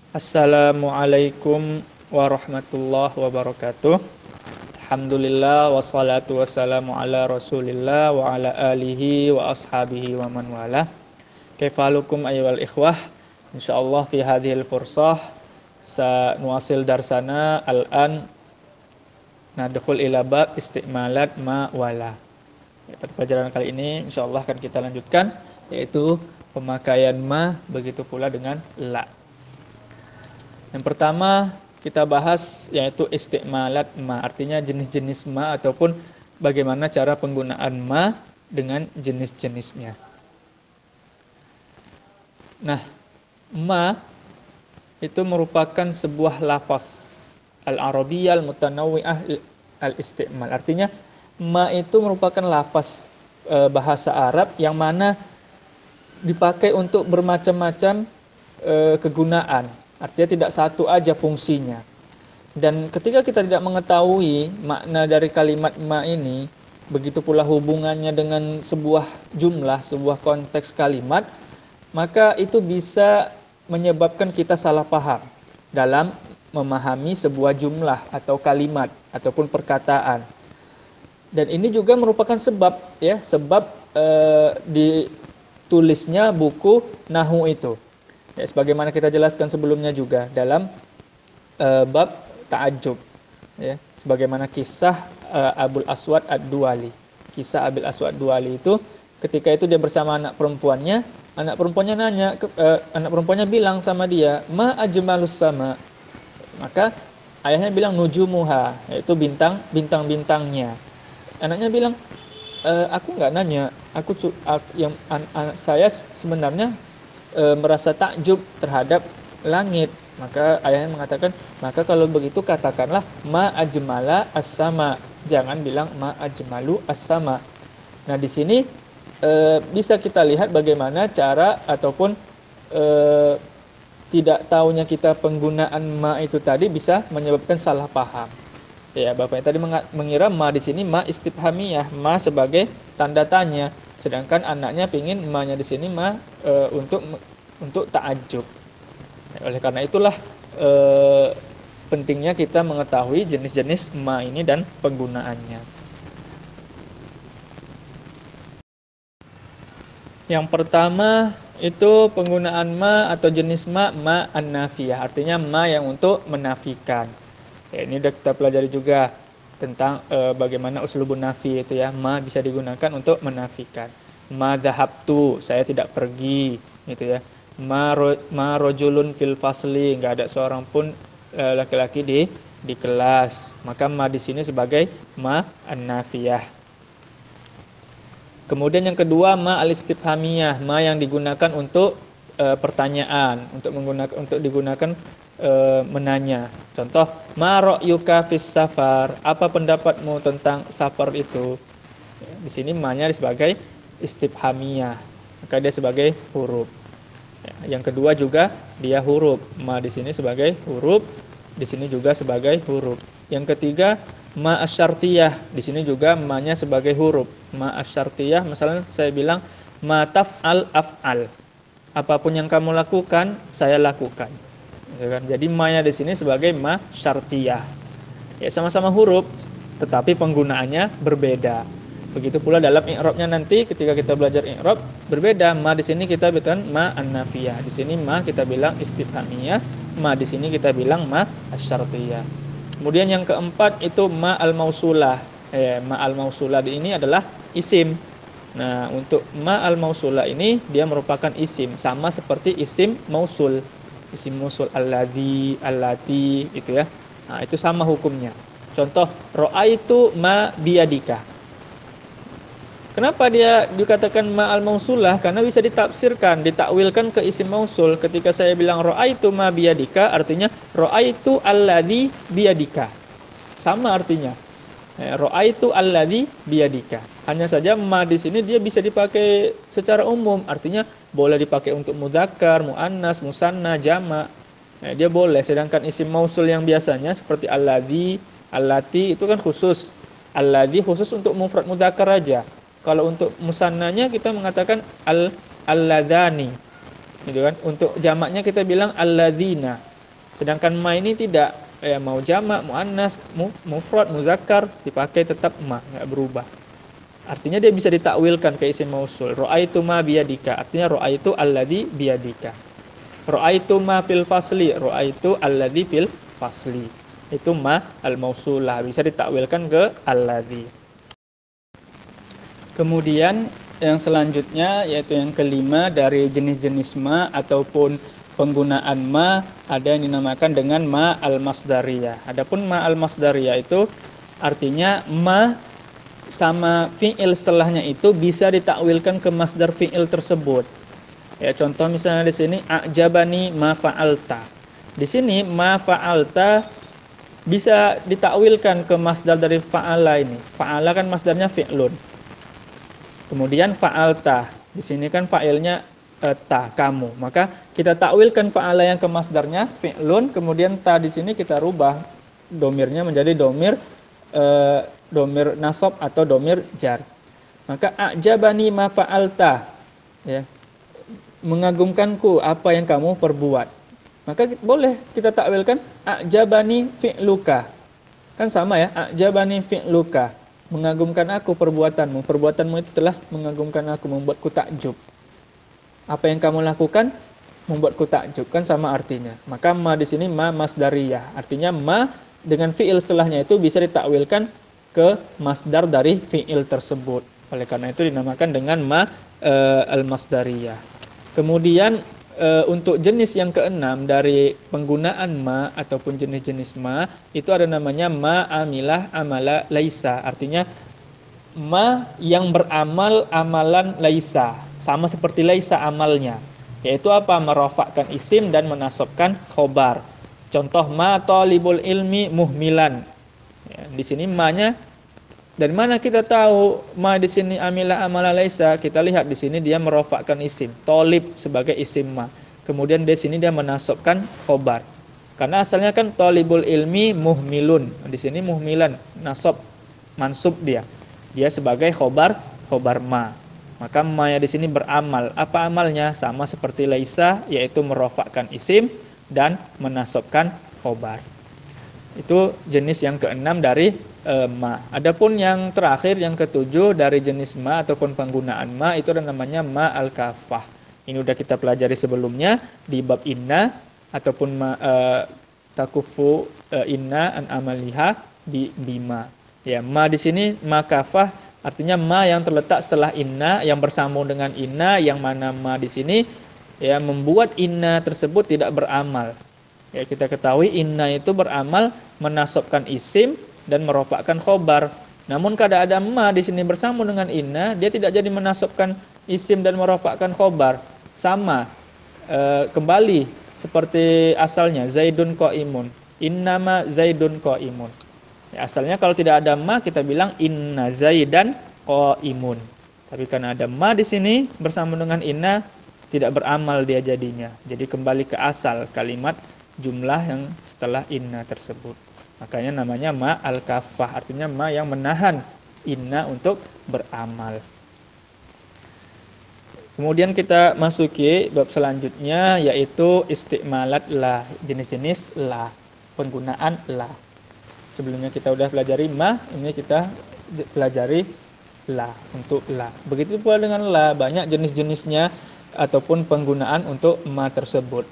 Assalamualaikum warahmatullahi wabarakatuh. Alhamdulillah wassalatu wassalamu ala Rasulillah wa ala alihi wa ashabihi wa man walah. Kaifalukum ayyuhal ikhwah? Insyaallah fi hadhil fursah sanuwasil darsana al-an nadkhul ila bab istimalat ma wala. Pada pelajaran kali ini insyaallah akan kita lanjutkan yaitu pemakaian ma, begitu pula dengan la. Yang pertama kita bahas yaitu istimalat ma, artinya jenis-jenis ma ataupun bagaimana cara penggunaan ma dengan jenis-jenisnya. Nah, ma itu merupakan sebuah lafaz al-arabiyyah al-mutanawwi'ah al-istimal. Artinya ma itu merupakan lafaz bahasa Arab yang mana dipakai untuk bermacam-macam kegunaan. Artinya tidak satu aja fungsinya. Dan ketika kita tidak mengetahui makna dari kalimat ma ini, begitu pula hubungannya dengan sebuah jumlah, sebuah konteks kalimat, maka itu bisa menyebabkan kita salah paham dalam memahami sebuah jumlah atau kalimat ataupun perkataan. Dan ini juga merupakan sebab ditulisnya buku Nahwu itu. Ya, sebagaimana kita jelaskan sebelumnya juga dalam bab ta'ajjub, ya, sebagaimana kisah Abul Aswad Ad-Duwali. Kisah Abul Aswad Ad-Duwali itu ketika itu dia bersama anak perempuannya nanya, anak perempuannya bilang sama dia, ma ajmalus sama. Maka ayahnya bilang nujumuha, yaitu bintang-bintangnya. Anaknya bilang, aku nggak nanya, saya sebenarnya merasa takjub terhadap langit. Maka ayahnya mengatakan, maka kalau begitu katakanlah ma ajmala as-sama, jangan bilang ma ajmalu as-sama. Nah, di sini bisa kita lihat bagaimana cara ataupun tidak tahunya kita penggunaan ma itu tadi bisa menyebabkan salah paham. Ya, bapaknya tadi mengira ma di sini ma istifhamiyah, ma sebagai tanda tanya, sedangkan anaknya pingin ma-nya di sini ma untuk ta'ajjub. Oleh karena itulah pentingnya kita mengetahui jenis-jenis ma ini dan penggunaannya. Yang pertama itu penggunaan ma atau jenis ma an-nafiyah, artinya ma yang untuk menafikan. Ya, ini sudah kita pelajari juga tentang bagaimana uslubun nafi itu ya, ma bisa digunakan untuk menafikan. Ma dhahabtu, saya tidak pergi, gitu ya. Ma rajulun fil fasli, enggak ada seorang pun laki-laki di kelas. Maka ma di sini sebagai ma an-nafiyah. Kemudian yang kedua ma al-istifhamiyah, ma yang digunakan untuk pertanyaan, untuk digunakan menanya. Contoh, ma ra'yuka fis safar, apa pendapatmu tentang safar itu? Di sini ma-nya sebagai istifhamiyah, maka dia sebagai huruf. Yang kedua juga dia huruf, ma di sini sebagai huruf, di sini juga sebagai huruf. Yang ketiga ma asyartiyah, di sini juga ma-nya sebagai huruf. Ma asyartiyah, misalnya saya bilang ma taf'al af'al, apapun yang kamu lakukan saya lakukan. Jadi ma-nya di sini sebagai ma syartiyah. Ya, sama-sama huruf tetapi penggunaannya berbeda. Begitu pula dalam i'rabnya nanti ketika kita belajar i'rab berbeda. Ma di sini kita bilang ma an-nafiyah. Di sini ma kita bilang istifhamiyah, ma di sini kita bilang ma asyartiyah. Kemudian yang keempat itu ma al-mausulah. Ma al-mausulah ini adalah isim. Nah, untuk ma al-mausulah ini dia merupakan isim, sama seperti isim mausul. Isim mausul alladzi, allati itu ya. Nah, itu sama hukumnya. Contoh, ra'aitu ma biyadika. Kenapa dia dikatakan ma al-mausulah? Karena bisa ditafsirkan, ditakwilkan ke isim mausul. Ketika saya bilang ra'aitu ma biyadika, artinya ra'aitu alladzi biyadika. Sama artinya. Ra'aitu alladzi biyadika. Hanya saja ma di sini dia bisa dipakai secara umum, artinya boleh dipakai untuk mudzakkar, muannas, musanna, jama'. Dia boleh, sedangkan isim mausul yang biasanya seperti alladzi, allati itu kan khusus. Alladzi khusus untuk mufrad mudzakkar aja. Kalau untuk musannanya kita mengatakan alladzani. Gitu kan? Untuk jamaknya kita bilang alladzina. Sedangkan ma ini tidak, mau jamak, muannas, mufrad, muzakkar dipakai tetap ma, nggak berubah. Artinya dia bisa ditakwilkan ke isim mausul. Ra'aitu ma biyadika, artinya ra'aitu alladzi biyadika. Ra'aitu ma fil fasli, ra'aitu alladzi fil fasli. Itu ma al-mausulah, bisa ditakwilkan ke alladzi. Kemudian yang selanjutnya yaitu yang kelima dari jenis-jenis ma ataupun penggunaan ma, ada yang dinamakan dengan ma al-masdariyah. Adapun ma al-masdariyah itu artinya ma sama fi'il setelahnya itu bisa ditakwilkan ke masdar fi'il tersebut. Ya, contoh misalnya di sini a'jabani ma fa'alta. Di sini ma fa'alta bisa ditakwilkan ke masdar dari fa'ala ini. Fa'ala kan masdarnya fi'lun. Kemudian fa'alta. Di sini kan fa'ilnya ta, kamu. Maka kita takwilkan fa'ala yang ke masdarnya fi'lun, kemudian ta di sini kita rubah domirnya menjadi domir nasab atau domir jar. Maka a'jabani ma fa'alta, ya, mengagumkanku apa yang kamu perbuat. Maka boleh kita takwilkan a'jabani fi'luka. Kan sama ya, a'jabani fi'luka, mengagumkan aku perbuatanmu. Perbuatanmu itu telah mengagumkan aku, membuatku takjub. Apa yang kamu lakukan membuatku takjub, kan sama artinya. Maka ma di sini ma masdariyah. Artinya ma dengan fi'il setelahnya itu bisa ditakwilkan ke masdar dari fi'il tersebut. Oleh karena itu dinamakan dengan ma al-masdariyah. Kemudian untuk jenis yang keenam dari penggunaan ma ataupun jenis-jenis ma itu ada namanya ma amilah amala laisa. Artinya ma yang beramal amalan laisa, sama seperti laisa amalnya. Yaitu apa? Merofakkan isim dan menasabkan khobar. Contoh ma talibul ilmi muhmilan. Ya, di sini ma-nya dari mana kita tahu ma di sini amilah amala laisa? Kita lihat di sini dia merofakkan isim, talib sebagai isim ma. Kemudian di sini dia menasabkan khobar. Karena asalnya kan talibul ilmi muhmilun. Di sini muhmilan, nasab mansub dia. Dia sebagai khobar ma. Maka ma di sini beramal. Apa amalnya? Sama seperti laisa, yaitu merofakkan isim dan menasabkan khobar. Itu jenis yang keenam dari ma. Adapun yang terakhir, yang ketujuh dari jenis ma ataupun penggunaan ma itu ada namanya ma al-kafah. Ini udah kita pelajari sebelumnya di bab inna ataupun ma takufu inna an amaliha bima. Ya, ma di sini ma kafah artinya ma yang terletak setelah inna, yang bersambung dengan inna, yang mana ma di sini ya membuat inna tersebut tidak beramal. Ya, kita ketahui inna itu beramal menasabkan isim dan merofakkan khobar. Namun kada ada ma di sini bersambung dengan inna, dia tidak jadi menasabkan isim dan merofakkan khobar. Sama kembali seperti asalnya zaidun qaimun. Innama zaidun qaimun. Ya, asalnya kalau tidak ada ma kita bilang inna zaidan qaimun. Tapi karena ada ma di sini bersambung dengan inna, tidak beramal dia jadinya. Jadi kembali ke asal kalimat jumlah yang setelah inna tersebut. Makanya namanya ma al-kafah, artinya ma yang menahan inna untuk beramal. Kemudian kita masuki bab selanjutnya yaitu istimalat la, jenis-jenis la, penggunaan la. Sebelumnya kita udah pelajari ma, ini kita pelajari la, untuk la. Begitu pula dengan la, banyak jenis-jenisnya ataupun penggunaan untuk ma tersebut.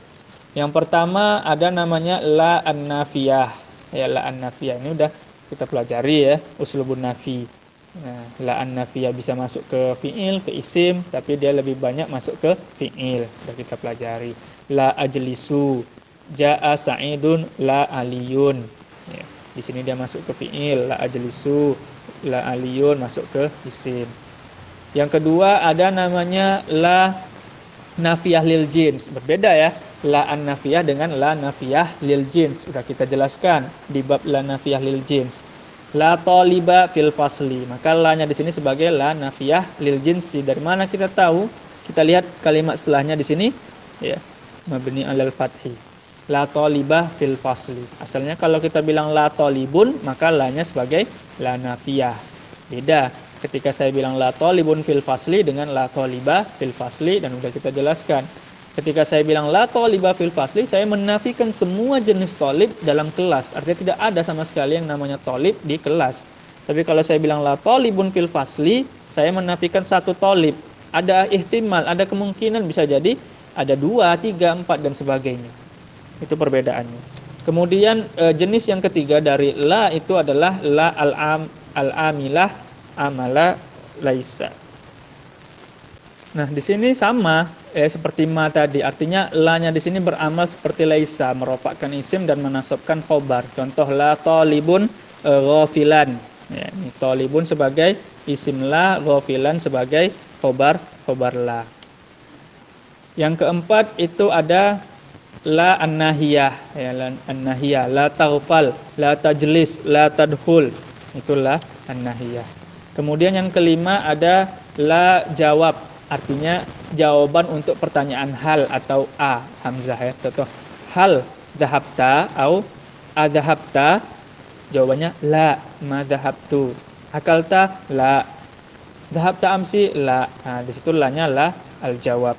Yang pertama ada namanya la an-nafiyah. Ya, la an-nafiyah ini udah kita pelajari ya, uslubun nafi. Nah, la an-nafiyah bisa masuk ke fi'il, ke isim, tapi dia lebih banyak masuk ke fi'il. Sudah kita pelajari. La ajlisu, ja'a sa'idun, la aliyun. Ya, di sini dia masuk ke fi'il, la ajlisu, la aliyun masuk ke isim. Yang kedua ada namanya la nafiyah lil jins. Berbeda ya, la an-nafiyah dengan la nafiyah lil jins. Sudah kita jelaskan di bab la nafiyah lil jins. La taliba fil fasli. Maka la-nya di sini sebagai la nafiyah lil jinsi. Dari mana kita tahu? Kita lihat kalimat setelahnya di sini ya, mabni alal fathi. La taliba fil fasli. Asalnya kalau kita bilang la talibun, maka la-nya sebagai la nafiyah. Beda ketika saya bilang la talibun fil fasli dengan la taliba fil fasli, dan sudah kita jelaskan. Ketika saya bilang la toliba fil fasli, saya menafikan semua jenis tolib dalam kelas. Artinya tidak ada sama sekali yang namanya tolib di kelas. Tapi kalau saya bilang la tolibun fil fasli, saya menafikan satu tolib. Ada ihtimal, ada kemungkinan bisa jadi ada 2, 3, 4 dan sebagainya. Itu perbedaannya. Kemudian jenis yang ketiga dari la itu adalah la al-amilah amala laisa. Nah, di sini sama seperti ma tadi. Artinya la-nya di sini beramal seperti laisa, merofakkan isim dan menasabkan khobar. Contoh la talibun ghafilan. Ya, ini talibun sebagai isim la, ghafilan sebagai khobar la. Yang keempat itu ada la an-nahiyah, ya, la an-nahiyah, la taghfal, la tajlis, la tadkhul. Itulah an-nahiyah. Kemudian yang kelima ada la jawab, artinya jawaban untuk pertanyaan hal atau a, hamzah ya. Contoh hal dhahabta atau adhabta, jawabannya la, ma dhahabtu. Akalta la, dhahabta amsi la. Nah, di situ la-nya la al-jawab.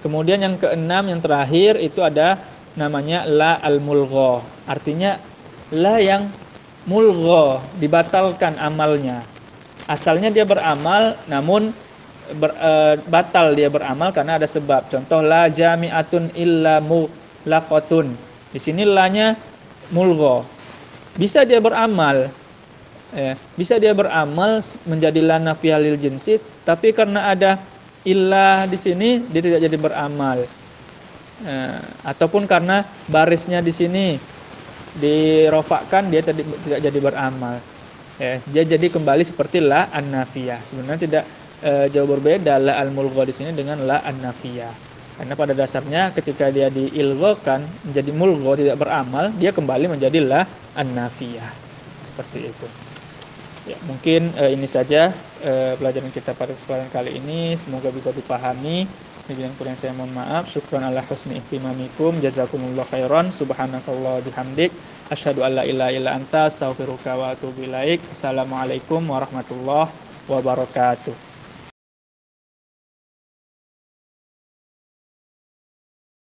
Kemudian yang keenam, yang terakhir itu ada namanya la al-mulgha. Artinya la yang mulgha, dibatalkan amalnya. Asalnya dia beramal namun batal dia beramal karena ada sebab. Contoh la jami'atun illa mulaqatun. Di sini la-nya mulgha. Bisa dia beramal. Bisa dia beramal menjadi la nafiyah lil jinsi, tapi karena ada illa di sini dia tidak jadi beramal, ataupun karena barisnya di sini dirofakkan dia tidak jadi beramal, dia jadi kembali seperti la an-nafiyah. Sebenarnya tidak jauh berbeda la al-mulgha di sini dengan la an-nafiyah, karena pada dasarnya ketika dia diilghakan menjadi mulgha tidak beramal, dia kembali menjadi la an-nafiyah, seperti itu. Ya, mungkin ini saja pelajaran kita pada kesempatan kali ini. Semoga bisa dipahami. Yang kurang saya mohon maaf. Syukran ala husni ihtimamikum. Jazakumullah khairan. Subhanakallah bihamdik. Asyhadu an la ilaha illa anta astaghfiruka wa atubu ilaik. Assalamualaikum warahmatullahi wabarakatuh.